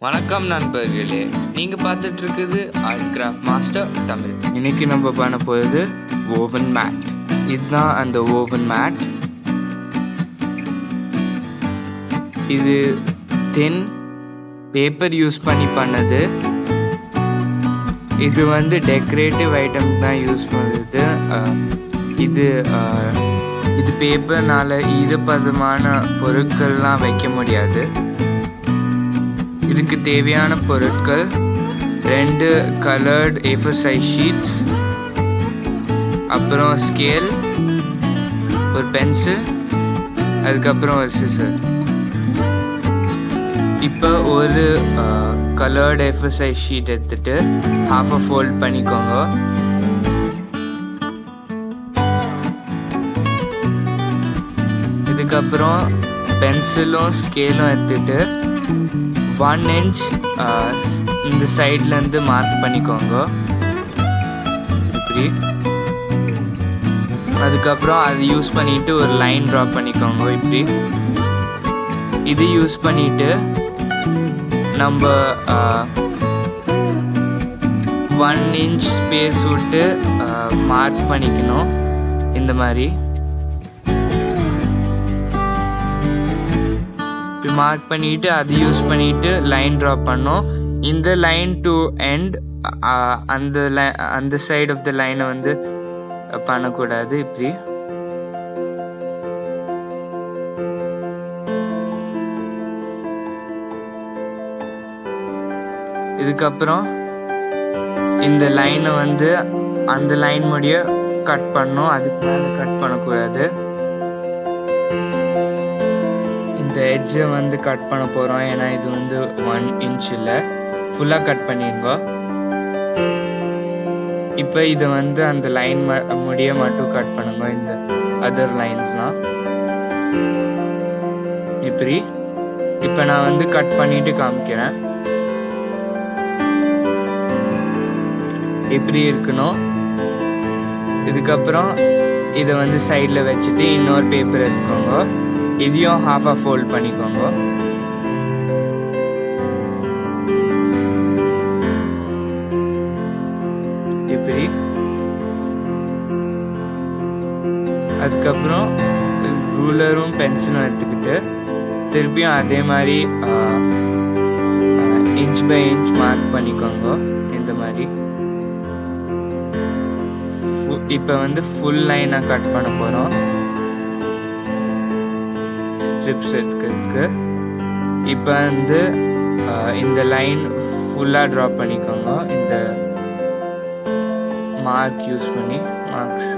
வணக்கம் நண்பர்களே, நீங்கள் பார்த்துட்டு இருக்குது ஆர்ட் கிராஃப்ட் மாஸ்டர் தமிழ். இன்னைக்கு நம்ம பண்ண போகிறது ஓவன் மேட். இதுதான் அந்த ஓவன் மேட். இது தென் பேப்பர் யூஸ் பண்ணி பண்ணது. இது டெக்கரேட்டிவ் ஐட்டம் தான் யூஸ் பண்ணுறது. இது பேப்பர்னால ஈரப்பதமான பொருட்கள்லாம் வைக்க முடியாது. இதுக்கு தேவையான பொருட்கள் 2 கலர்டு A4 சைஸ் ஷீட்ஸ், அப்புறம் ஸ்கேல், ஒரு பென்சில், அதுக்கப்புறம் ஒரு சிசர். இப்போ ஒரு கலர்டு A4 சைஸ் ஷீட் எடுத்துட்டு ஹாஃபாக ஃபோல்ட் பண்ணிக்கோங்க. இதுக்கப்புறம் பென்சிலும் ஸ்கேலும் எடுத்துட்டு 1 inch இந்த சைட்லேருந்து மார்க் பண்ணிக்கோங்க இப்படி. அதுக்கப்புறம் அது யூஸ் பண்ணிவிட்டு ஒரு லைன் ட்ரா பண்ணிக்கோங்க இப்படி. இது யூஸ் பண்ணிவிட்டு நம்ம 1 inch ஸ்பேஸ் விட்டு மார்க் பண்ணிக்கணும் இந்த மாதிரி. மார்க் பண்ணிட்டு அது யூஸ் பண்ணிட்டு லைன் ட்ரா பண்ணோம். இந்த லைன் டு எண்ட் அந்த சைடு ஆஃப் த லைனை பண்ணக்கூடாது இப்படி. இதுக்கப்புறம் இந்த லைனை அந்த லைன் முடிய கட் பண்ணோம். அதுக்கு மேலே கட் பண்ணக்கூடாது. இந்த எட்ஜை கட் பண்ண போகிறோம். ஏன்னா இது 1 inch இல்லை, ஃபுல்லாக கட் பண்ணிருங்க. இப்போ இதை அந்த லைன் முடிய மட்டும் கட் பண்ணுங்க. இந்த அதர் லைன்ஸ்லாம் இப்படி. இப்போ நான் கட் பண்ணிட்டு காமிக்கிறேன். இப்படி இருக்கணும். இதுக்கப்புறம் இதை சைடில் வச்சுட்டு இன்னொரு பேப்பர் எடுத்துக்கோங்க. இதையும் ஹாஃபாக ஃபோல்ட் பண்ணிக்கோங்க. இப்படி. அதுக்கப்புறம் ரூலரும் பென்சிலும் எடுத்துக்கிட்டு திருப்பியும் அதே மாதிரி இன்ச் பை இன்ச் மார்க் பண்ணிக்கோங்க இந்த மாதிரி. இப்போ ஃபுல் லைனாக கட் பண்ண போகிறோம். ஸ்ட்ரிப்ஸ் எடுக்கிறதுக்கு இப்போ இந்த லைன் ஃபுல்லாக ட்ரா பண்ணிக்கோங்க. இந்த மார்க் யூஸ் பண்ணி மார்க்ஸ்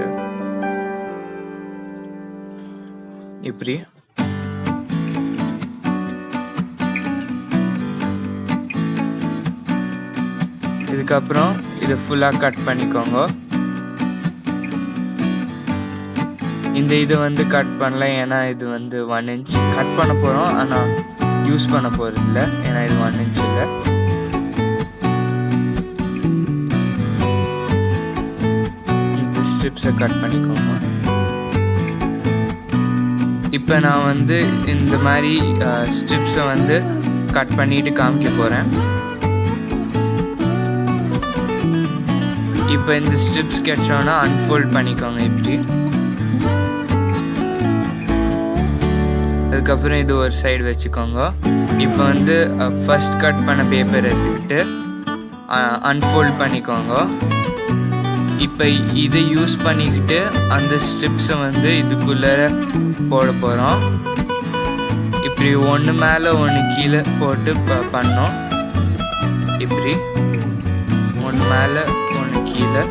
இப்படி. இதுக்கப்புறம் இதை ஃபுல்லாக கட் பண்ணிக்கோங்க. இந்த இது கட் பண்ணல, ஏன்னா இது 1 inch கட் பண்ண போகிறோம். ஆனால் யூஸ் பண்ண போகிறது இல்லை, ஏன்னா இது 1 inch இல்லை. இந்த ஸ்ட்ரிப்ஸை கட் பண்ணிக்கோங்க. இப்போ நான் இந்த மாதிரி ஸ்ட்ரிப்ஸை கட் பண்ணிட்டு காமிக்க போகிறேன். இப்போ இந்த ஸ்ட்ரிப்ஸ் கிடைச்சோன்னா அன்ஃபோல்ட் பண்ணிக்கோங்க இப்படி. அதுக்கப்புறம் இது ஒரு சைடு வச்சுக்கோங்க. இப்போ ஃபர்ஸ்ட் கட் பண்ண பேப்பர் எடுத்துக்கிட்டு அன்ஃபோல்ட் பண்ணிக்கோங்க. இப்போ இதை யூஸ் பண்ணிக்கிட்டு அந்த ஸ்ட்ரிப்ஸை இதுக்குள்ளே போட போகிறோம். இப்படி ஒன்று மேலே ஒன்று கீழே போட்டு பண்ணோம் இப்படி. ஒன்று மேலே ஒன்று கீழே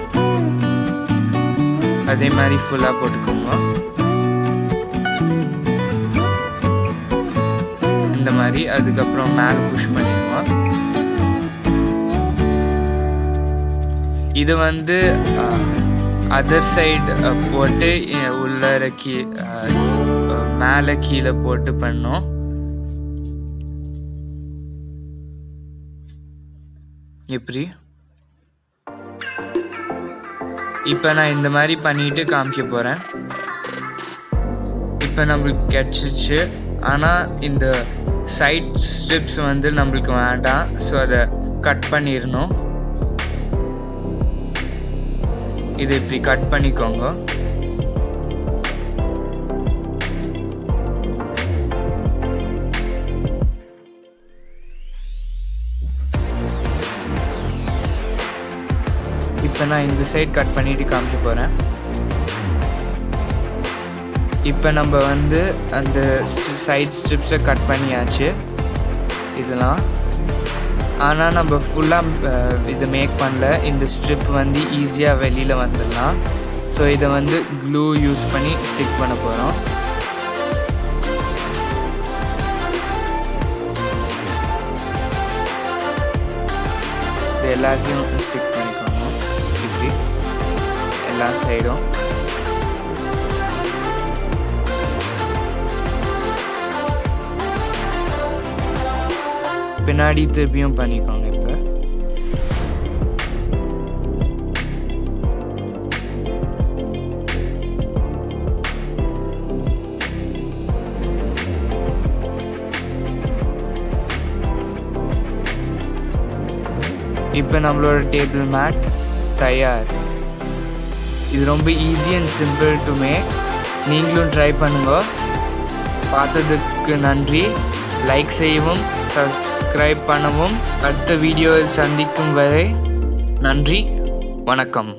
அதே மாதிரி ஃபுல்லாக போட்டுக்கோங்க இந்த மாதிரி. அதுக்கப்புறம் மேலே புஷ் பண்ணிடுவோம். இது அதர் சைடு போட்டு உள்ளர மேலே கீழே போட்டு பண்ணோம் இப்படி. இப்போ நான் இந்த மாதிரி பண்ணிட்டு காமிக்க போகிறேன். இப்போ நம்மளுக்கு கிடைச்சிச்சு. ஆனால் இந்த சைட் ஸ்ட்ரிப்ஸ் வந்து நம்மளுக்கு வேண்டாம். ஸோ அதை கட் பண்ணிடணும். இது இப்படி கட் பண்ணிக்கோங்க. இப்போ நான் இந்த சைட் கட் பண்ணிட்டு காமிக்க போகிறேன். இப்போ நம்ம வந்து அந்த சைட் ஸ்ட்ரிப்ஸை கட் பண்ணியாச்சு இதெல்லாம். ஆனால் நம்ம ஃபுல்லாக இதை மேக் பண்ணல. இந்த ஸ்ட்ரிப் வந்து ஈஸியாக வெளியில் வந்துடலாம். ஸோ இதை வந்து க்ளூ யூஸ் பண்ணி ஸ்டிக் பண்ண போகிறோம். இது எல்லாத்தையும் ஸ்டிக் பண்ணிக்கோங்க இப்படி எல்லா சைடும். பின்னாடி திருப்பியும் பண்ணிக்கோங்க. இப்போ நம்மளோட டேபிள் மேட் தயார். இது ரொம்ப easy and simple to make. நீங்களும் ட்ரை பண்ணுங்க. பார்த்ததுக்கு நன்றி. லைக் செய்யவும் சப்ஸ்கிரைப் பண்ணவும். அடுத்த வீடியோவில் சந்திக்கும் வரை நன்றி, வணக்கம்.